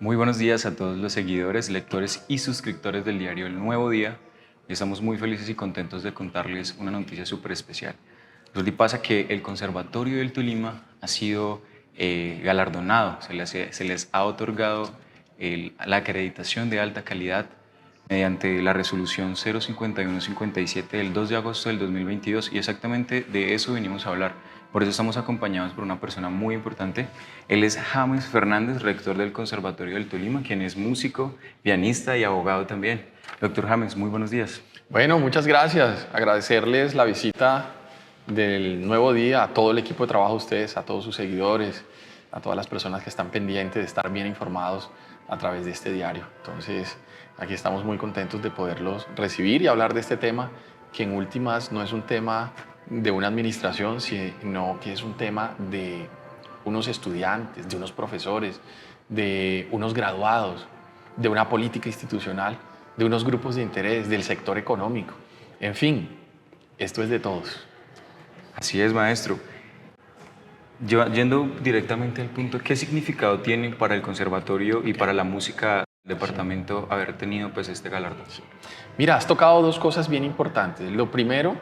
Muy buenos días a todos los seguidores, lectores y suscriptores del diario El Nuevo Día. Estamos muy felices y contentos de contarles una noticia súper especial. Resulta y pasa que el Conservatorio del Tolima ha sido galardonado, se les ha otorgado la acreditación de alta calidad mediante la resolución 05157 del 2 de agosto del 2022 y exactamente de eso venimos a hablar. Por eso estamos acompañados por una persona muy importante. Él es James Fernández, rector del Conservatorio del Tolima, quien es músico, pianista y abogado también. Doctor James, muy buenos días. Bueno, muchas gracias. Agradecerles la visita del Nuevo Día a todo el equipo de trabajo de ustedes, a todos sus seguidores, a todas las personas que están pendientes de estar bien informados a través de este diario. Entonces, aquí estamos muy contentos de poderlos recibir y hablar de este tema, que en últimas no es un tema de una administración, sino que es un tema de unos estudiantes, de unos profesores, de unos graduados, de una política institucional, de unos grupos de interés, del sector económico. En fin, esto es de todos. Así es, maestro. Yendo directamente al punto, ¿qué significado tiene para el conservatorio y para la música del departamento haber tenido pues este galardón? Mira, has tocado dos cosas bien importantes. Lo primero,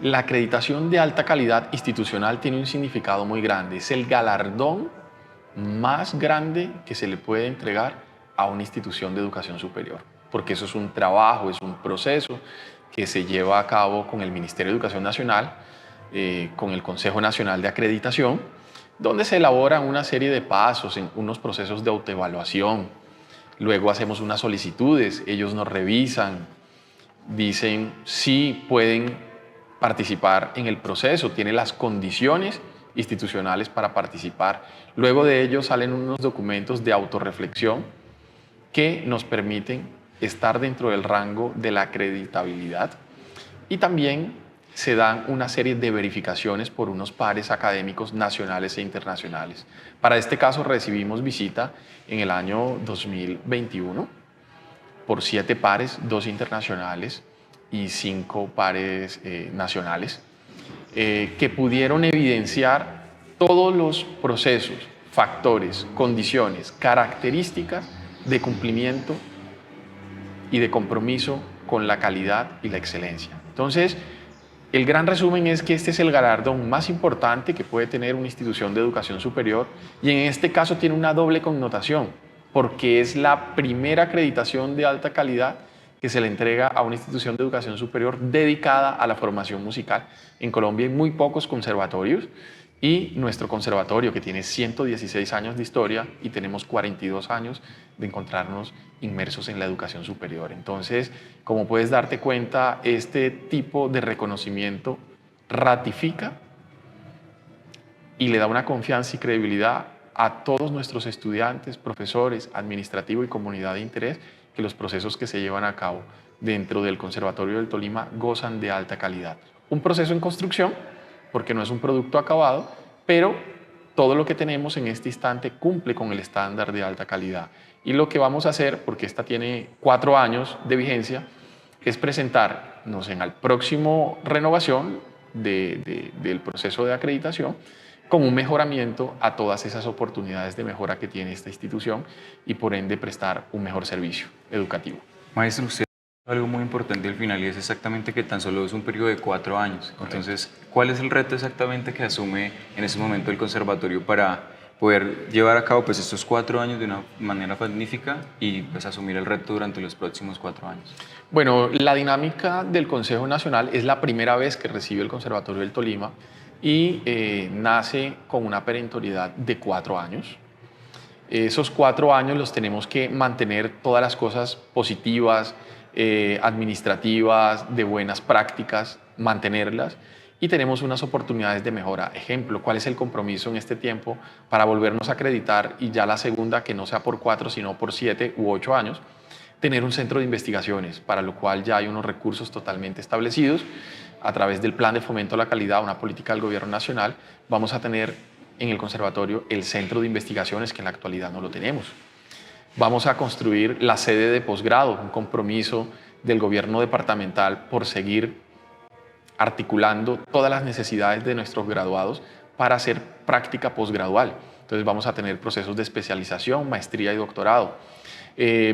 la acreditación de alta calidad institucional tiene un significado muy grande. Es el galardón más grande que se le puede entregar a una institución de educación superior, porque eso es un trabajo, es un proceso que se lleva a cabo con el Ministerio de Educación Nacional, con el Consejo Nacional de Acreditación, donde se elaboran una serie de pasos, en unos procesos de autoevaluación. Luego hacemos unas solicitudes, ellos nos revisan, dicen si pueden participar en el proceso, tienen las condiciones institucionales para participar. Luego de ello salen unos documentos de autorreflexión que nos permiten estar dentro del rango de la acreditabilidad y también se dan una serie de verificaciones por unos pares académicos nacionales e internacionales. Para este caso recibimos visita en el año 2021 por 7 pares, 2 internacionales y 5 pares nacionales, que pudieron evidenciar todos los procesos, factores, condiciones, características de cumplimiento y de compromiso con la calidad y la excelencia. Entonces, el gran resumen es que este es el galardón más importante que puede tener una institución de educación superior y en este caso tiene una doble connotación porque es la primera acreditación de alta calidad que se le entrega a una institución de educación superior dedicada a la formación musical. En Colombia hay muy pocos conservatorios y nuestro conservatorio, que tiene 116 años de historia y tenemos 42 años de encontrarnos inmersos en la educación superior. Entonces, como puedes darte cuenta, este tipo de reconocimiento ratifica y le da una confianza y credibilidad a todos nuestros estudiantes, profesores, administrativo y comunidad de interés que los procesos que se llevan a cabo dentro del Conservatorio del Tolima gozan de alta calidad. Un proceso en construcción, porque no es un producto acabado, pero todo lo que tenemos en este instante cumple con el estándar de alta calidad. Y lo que vamos a hacer, porque esta tiene 4 años de vigencia, es presentarnos en la próxima renovación del proceso de acreditación como un mejoramiento a todas esas oportunidades de mejora que tiene esta institución y por ende prestar un mejor servicio educativo. Maestro, usted dijo algo muy importante al final y es exactamente que tan solo es un periodo de 4 años. Correcto. Entonces, ¿cuál es el reto exactamente que asume en ese momento el conservatorio para poder llevar a cabo pues, estos 4 años de una manera magnífica y pues, asumir el reto durante los próximos 4 años? Bueno, la dinámica del Consejo Nacional es la primera vez que recibe el Conservatorio del Tolima y nace con una perentoriedad de 4 años. Esos 4 años los tenemos que mantener todas las cosas positivas, administrativas, de buenas prácticas, mantenerlas y tenemos unas oportunidades de mejora. Ejemplo, ¿cuál es el compromiso en este tiempo para volvernos a acreditar y ya la segunda, que no sea por 4, sino por 7 u 8 años? Tener un centro de investigaciones, para lo cual ya hay unos recursos totalmente establecidos. A través del Plan de Fomento a la Calidad, una política del Gobierno Nacional, vamos a tener en el conservatorio el centro de investigaciones, que en la actualidad no lo tenemos. Vamos a construir la sede de posgrado, un compromiso del gobierno departamental por seguir articulando todas las necesidades de nuestros graduados para hacer práctica posgradual. Entonces vamos a tener procesos de especialización, maestría y doctorado.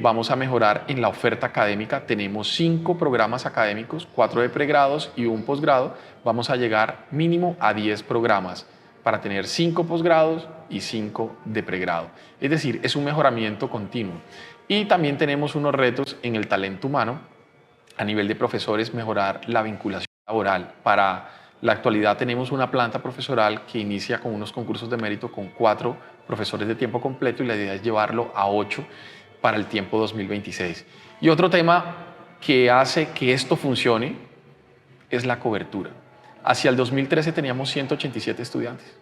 Vamos a mejorar en la oferta académica. Tenemos 5 programas académicos, 4 de pregrados y un posgrado. Vamos a llegar mínimo a 10 programas para tener 5 posgrados y 5 de pregrado. Es decir, es un mejoramiento continuo. Y también tenemos unos retos en el talento humano. A nivel de profesores, mejorar la vinculación laboral. Para la actualidad tenemos una planta profesoral que inicia con unos concursos de mérito con 4 profesores de tiempo completo y la idea es llevarlo a 8 para el tiempo 2026. Y otro tema que hace que esto funcione es la cobertura. Hacia el 2013 teníamos 187 estudiantes.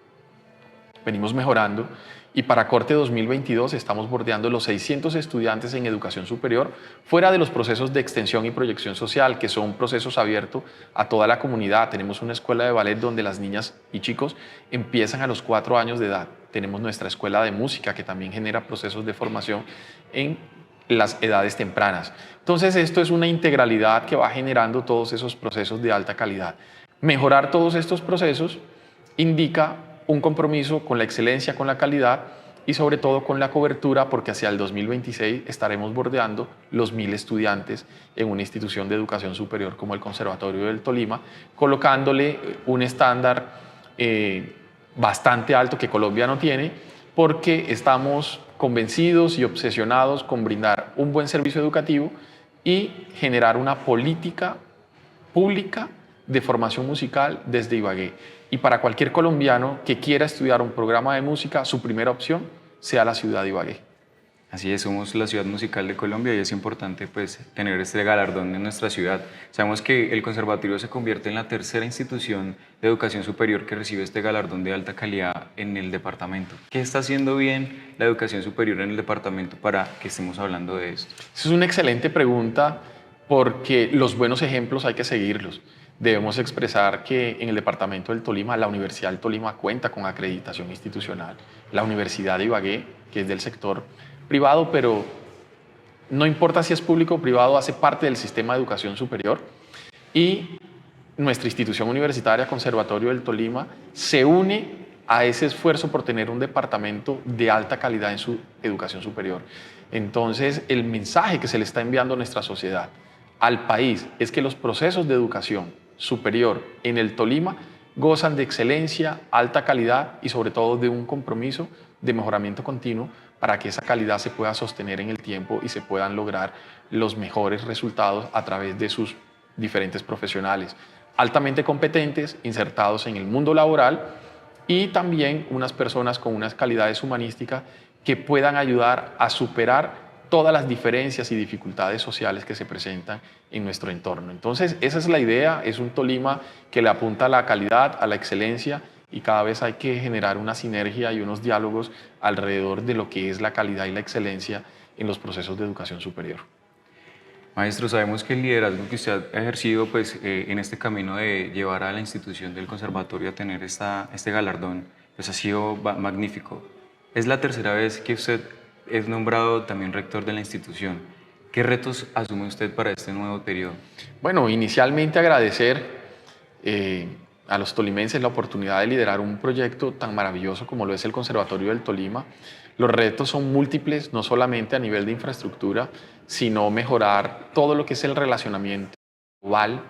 Venimos mejorando y para corte 2022 estamos bordeando los 600 estudiantes en educación superior, fuera de los procesos de extensión y proyección social, que son procesos abiertos a toda la comunidad. Tenemos una escuela de ballet donde las niñas y chicos empiezan a los 4 años de edad. Tenemos nuestra escuela de música que también genera procesos de formación en las edades tempranas. Entonces esto es una integralidad que va generando todos esos procesos de alta calidad. Mejorar todos estos procesos indica un compromiso con la excelencia, con la calidad y sobre todo con la cobertura, porque hacia el 2026 estaremos bordeando los 1000 estudiantes en una institución de educación superior como el Conservatorio del Tolima, colocándole un estándar bastante alto que Colombia no tiene, porque estamos convencidos y obsesionados con brindar un buen servicio educativo y generar una política pública de formación musical desde Ibagué. Y para cualquier colombiano que quiera estudiar un programa de música, su primera opción sea la ciudad de Ibagué. Así es, somos la ciudad musical de Colombia y es importante pues, tener este galardón en nuestra ciudad. Sabemos que el Conservatorio se convierte en la tercera institución de educación superior que recibe este galardón de alta calidad en el departamento. ¿Qué está haciendo bien la educación superior en el departamento para que estemos hablando de esto? Esa es una excelente pregunta porque los buenos ejemplos hay que seguirlos. Debemos expresar que en el departamento del Tolima, la Universidad del Tolima cuenta con acreditación institucional. La Universidad de Ibagué, que es del sector privado, pero no importa si es público o privado, hace parte del sistema de educación superior. Y nuestra institución universitaria, Conservatorio del Tolima, se une a ese esfuerzo por tener un departamento de alta calidad en su educación superior. Entonces, el mensaje que se le está enviando a nuestra sociedad, al país, es que los procesos de educación superior en el Tolima gozan de excelencia, alta calidad y sobre todo de un compromiso de mejoramiento continuo para que esa calidad se pueda sostener en el tiempo y se puedan lograr los mejores resultados a través de sus diferentes profesionales altamente competentes, insertados en el mundo laboral y también unas personas con unas calidades humanísticas que puedan ayudar a superar todas las diferencias y dificultades sociales que se presentan en nuestro entorno. Entonces, esa es la idea, es un Tolima que le apunta a la calidad, a la excelencia y cada vez hay que generar una sinergia y unos diálogos alrededor de lo que es la calidad y la excelencia en los procesos de educación superior. Maestro, sabemos que el liderazgo que usted ha ejercido pues, en este camino de llevar a la institución del conservatorio a tener este galardón, pues ha sido magnífico. Es la tercera vez que usted es nombrado también rector de la institución. ¿Qué retos asume usted para este nuevo periodo? Bueno, inicialmente agradecer a los tolimenses la oportunidad de liderar un proyecto tan maravilloso como lo es el Conservatorio del Tolima. Los retos son múltiples, no solamente a nivel de infraestructura, sino mejorar todo lo que es el relacionamiento global,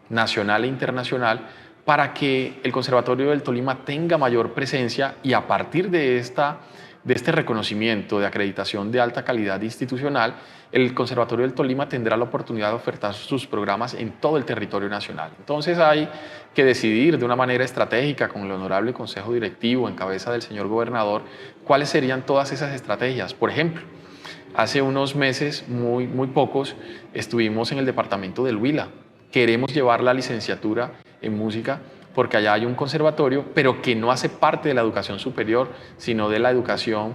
nacional e internacional, para que el Conservatorio del Tolima tenga mayor presencia y a partir de este reconocimiento de acreditación de alta calidad institucional, el Conservatorio del Tolima tendrá la oportunidad de ofertar sus programas en todo el territorio nacional. Entonces hay que decidir de una manera estratégica con el honorable Consejo Directivo en cabeza del señor gobernador cuáles serían todas esas estrategias. Por ejemplo, hace unos meses, muy pocos, estuvimos en el departamento del Huila. Queremos llevar la licenciatura en música porque allá hay un conservatorio, pero que no hace parte de la educación superior, sino de la educación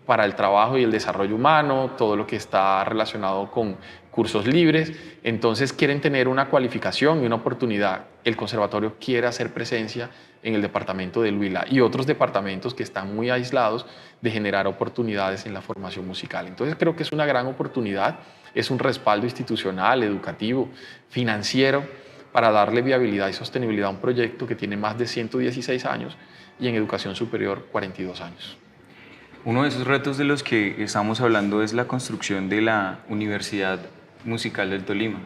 para el trabajo y el desarrollo humano, todo lo que está relacionado con cursos libres. Entonces quieren tener una cualificación y una oportunidad. El conservatorio quiere hacer presencia en el departamento del Huila y otros departamentos que están muy aislados de generar oportunidades en la formación musical. Entonces creo que es una gran oportunidad, es un respaldo institucional, educativo, financiero, para darle viabilidad y sostenibilidad a un proyecto que tiene más de 116 años y en educación superior 42 años. Uno de esos retos de los que estamos hablando es la construcción de la Universidad Musical del Tolima.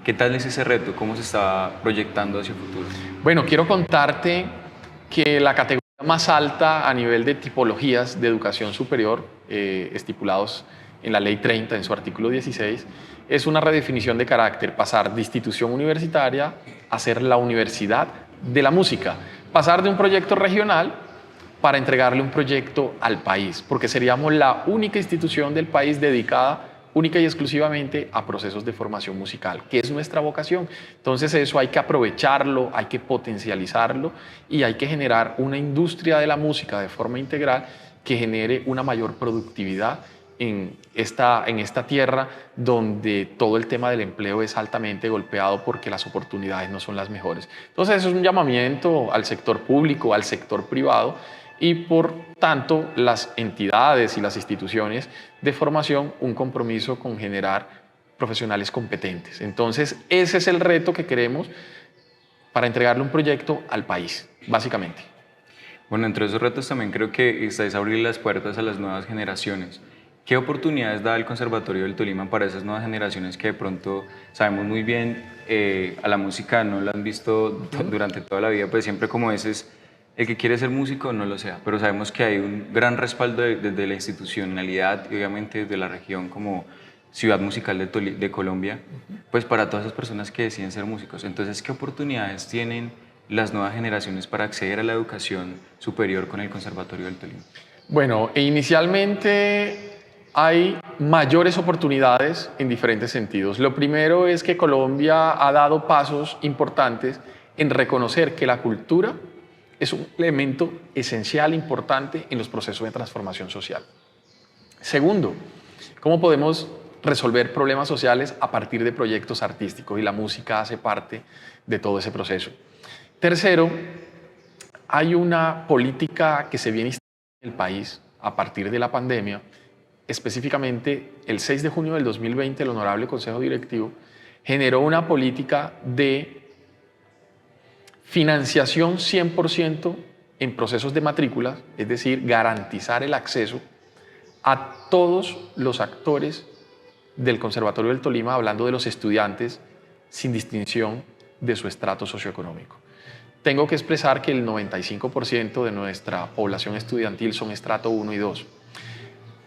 ¿Qué tal es ese reto? ¿Cómo se está proyectando hacia el futuro? Bueno, quiero contarte que la categoría más alta a nivel de tipologías de educación superior, estipulados en la Ley 30, en su artículo 16, es una redefinición de carácter, pasar de institución universitaria a ser la universidad de la música, pasar de un proyecto regional para entregarle un proyecto al país, porque seríamos la única institución del país dedicada única y exclusivamente a procesos de formación musical, que es nuestra vocación. Entonces eso hay que aprovecharlo, hay que potencializarlo y hay que generar una industria de la música de forma integral que genere una mayor productividad en esta tierra donde todo el tema del empleo es altamente golpeado porque las oportunidades no son las mejores. Entonces eso es un llamamiento al sector público, al sector privado, y por tanto las entidades y las instituciones de formación un compromiso con generar profesionales competentes. Entonces ese es el reto que queremos para entregarle un proyecto al país, básicamente. Bueno, entre esos retos también creo que es abrir las puertas a las nuevas generaciones. ¿Qué oportunidades da el Conservatorio del Tolima para esas nuevas generaciones que de pronto sabemos muy bien a la música no la han visto durante toda la vida, pues siempre como ese es el que quiere ser músico no lo sea, pero sabemos que hay un gran respaldo desde la institucionalidad y obviamente desde la región como ciudad musical de Colombia, pues para todas esas personas que deciden ser músicos. Entonces, ¿qué oportunidades tienen las nuevas generaciones para acceder a la educación superior con el Conservatorio del Tolima? Bueno, inicialmente hay mayores oportunidades en diferentes sentidos. Lo primero es que Colombia ha dado pasos importantes en reconocer que la cultura es un elemento esencial, importante en los procesos de transformación social. Segundo, ¿cómo podemos resolver problemas sociales a partir de proyectos artísticos? Y la música hace parte de todo ese proceso. Tercero, hay una política que se viene instalando en el país a partir de la pandemia. Específicamente, el 6 de junio del 2020, el Honorable Consejo Directivo generó una política de financiación 100% en procesos de matrículas, es decir, garantizar el acceso a todos los actores del Conservatorio del Tolima, hablando de los estudiantes, sin distinción de su estrato socioeconómico. Tengo que expresar que el 95% de nuestra población estudiantil son estrato 1 y 2.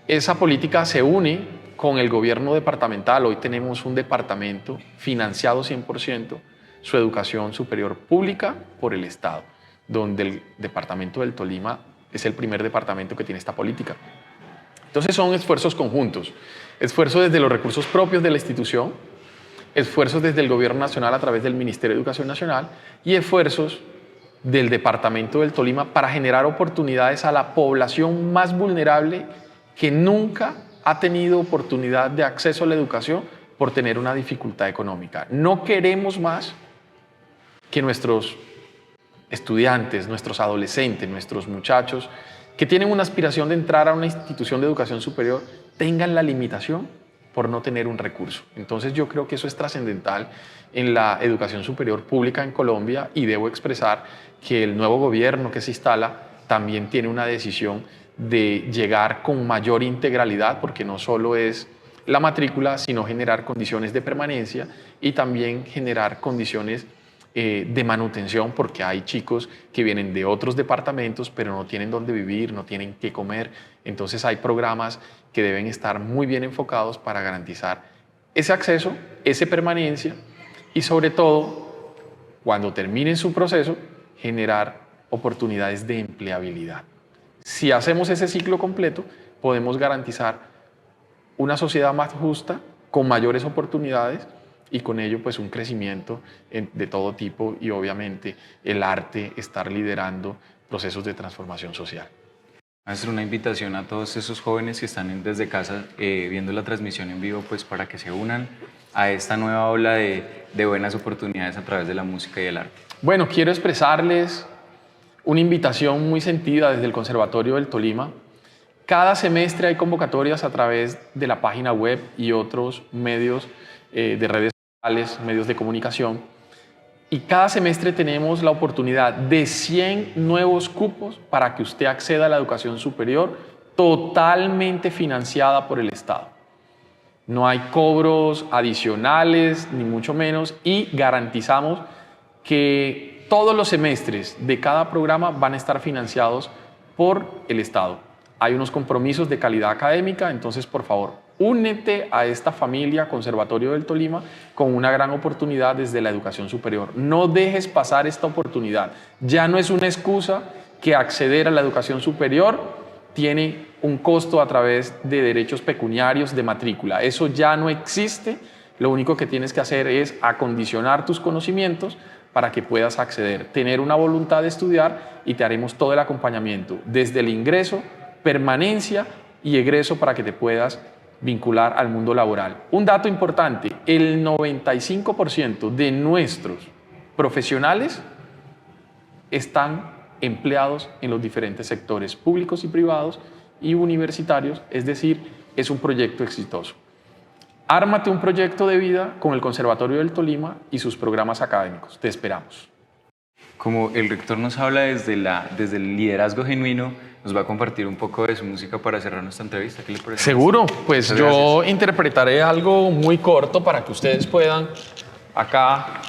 Esa política se une con el gobierno departamental. Hoy tenemos un departamento financiado 100%, su educación superior pública por el Estado, donde el departamento del Tolima es el primer departamento que tiene esta política. Entonces son esfuerzos conjuntos, esfuerzos desde los recursos propios de la institución, esfuerzos desde el gobierno nacional a través del Ministerio de Educación Nacional y esfuerzos del departamento del Tolima para generar oportunidades a la población más vulnerable que nunca ha tenido oportunidad de acceso a la educación por tener una dificultad económica. No queremos más que nuestros estudiantes, nuestros adolescentes, nuestros muchachos que tienen una aspiración de entrar a una institución de educación superior tengan la limitación por no tener un recurso. Entonces yo creo que eso es trascendental en la educación superior pública en Colombia y debo expresar que el nuevo gobierno que se instala también tiene una decisión de llegar con mayor integralidad, porque no solo es la matrícula, sino generar condiciones de permanencia y también generar condiciones de manutención, porque hay chicos que vienen de otros departamentos pero no tienen dónde vivir, no tienen qué comer. Entonces hay programas que deben estar muy bien enfocados para garantizar ese acceso, esa permanencia y sobre todo, cuando terminen su proceso, generar oportunidades de empleabilidad. Si hacemos ese ciclo completo, podemos garantizar una sociedad más justa, con mayores oportunidades y con ello pues un crecimiento de todo tipo y obviamente el arte estar liderando procesos de transformación social. Hacer una invitación a todos esos jóvenes que están desde casa viendo la transmisión en vivo, pues para que se unan a esta nueva ola de buenas oportunidades a través de la música y el arte. Bueno, quiero expresarles una invitación muy sentida desde el Conservatorio del Tolima. Cada semestre hay convocatorias a través de la página web y otros medios de redes sociales, medios de comunicación, y cada semestre tenemos la oportunidad de 100 nuevos cupos para que usted acceda a la educación superior totalmente financiada por el Estado. No hay cobros adicionales, ni mucho menos, y garantizamos que todos los semestres de cada programa van a estar financiados por el Estado. Hay unos compromisos de calidad académica, entonces, por favor, únete a esta familia Conservatorio del Tolima con una gran oportunidad desde la educación superior. No dejes pasar esta oportunidad. Ya no es una excusa que acceder a la educación superior tiene un costo a través de derechos pecuniarios de matrícula. Eso ya no existe. Lo único que tienes que hacer es acondicionar tus conocimientos para que puedas acceder, tener una voluntad de estudiar y te haremos todo el acompañamiento, desde el ingreso, permanencia y egreso para que te puedas vincular al mundo laboral. Un dato importante, el 95% de nuestros profesionales están empleados en los diferentes sectores públicos y privados y universitarios, es decir, es un proyecto exitoso. Ármate un proyecto de vida con el Conservatorio del Tolima y sus programas académicos. Te esperamos. Como el rector nos habla desde el liderazgo genuino, nos va a compartir un poco de su música para cerrar nuestra entrevista. ¿Qué le parece? Seguro, pues Muchas yo gracias. interpretaré algo muy corto para que ustedes puedan acá